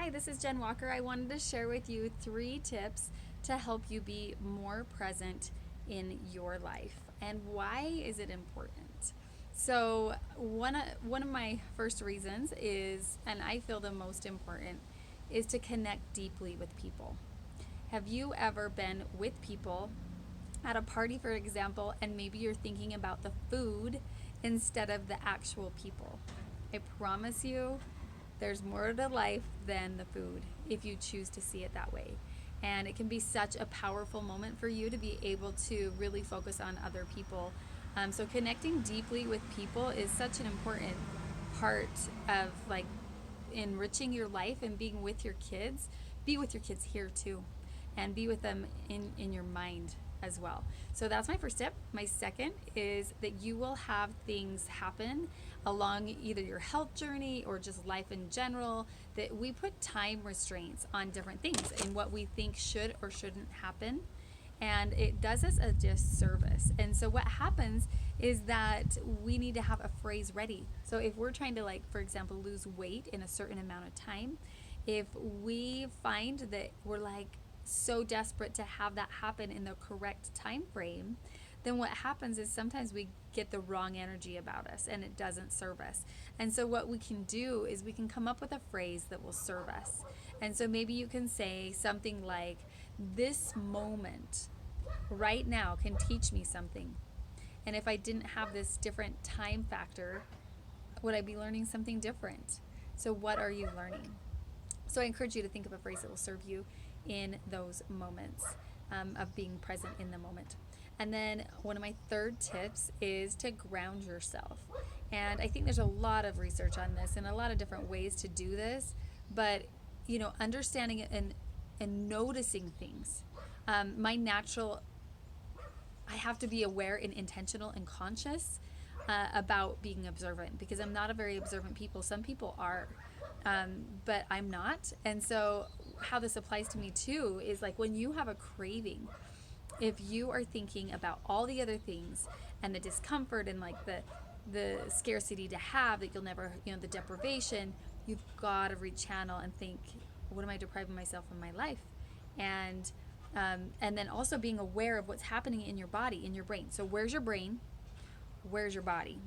Hi, this is Jen Walker. I wanted to share with you 3 tips to help you be more present in your life. And why is it important? So, one of my first reasons is, and I feel the most important, is to connect deeply with people. Have you ever been with people at a party, for example, and maybe you're thinking about the food instead of the actual people? I promise you, there's more to life than the food if you choose to see it that way. And it can be such a powerful moment for you to be able to really focus on other people. So connecting deeply with people is such an important part of like enriching your life and being with your kids. Be with your kids here too, and be with them in your mind as well. So that's my first tip. My second is that you will have things happen along either your health journey or just life in general, that we put time restraints on different things and what we think should or shouldn't happen, and it does us a disservice. And so what happens is that we need to have a phrase ready. So if we're trying to, like, for example, lose weight in a certain amount of time, if we find that we're like so desperate to have that happen in the correct time frame, then what happens is sometimes we get the wrong energy about us and it doesn't serve us. And so what we can do is we can come up with a phrase that will serve us. And so maybe you can say something like, this moment right now can teach me something. And if I didn't have this different time factor, would I be learning something different? So what are you learning? So I encourage you to think of a phrase that will serve you in those moments of being present in the moment. And then one of my third tips is to ground yourself. And I think there's a lot of research on this and a lot of different ways to do this, but understanding it and noticing things. My natural, I have to be aware and intentional and conscious about being observant, because I'm not a very observant people. Some people are, but I'm not. And so how this applies to me too is like when you have a craving, if you are thinking about all the other things and the discomfort and like the scarcity to have that you'll never, the deprivation, you've got to rechannel and think, what am I depriving myself of my life? And then also being aware of what's happening in your body, in your brain. So where's your brain? Where's your body?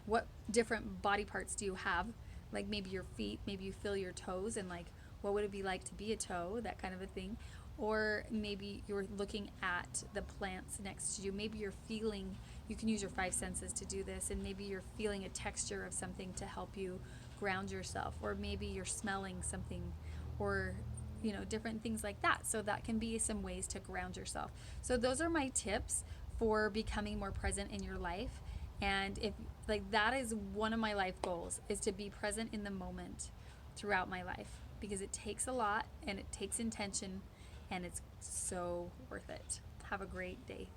What different body parts do you have? Like maybe your feet, maybe you feel your toes and like, what would it be like to be a toe? That kind of a thing. Or maybe you're looking at the plants next to you. Maybe you're feeling, you can use your 5 senses to do this, and maybe you're feeling a texture of something to help you ground yourself. Or maybe you're smelling something, or different things like that. So that can be some ways to ground yourself. So those are my tips for becoming more present in your life. And if like that is one of my life goals, is to be present in the moment throughout my life, because it takes a lot and it takes intention, and it's so worth it. Have a great day.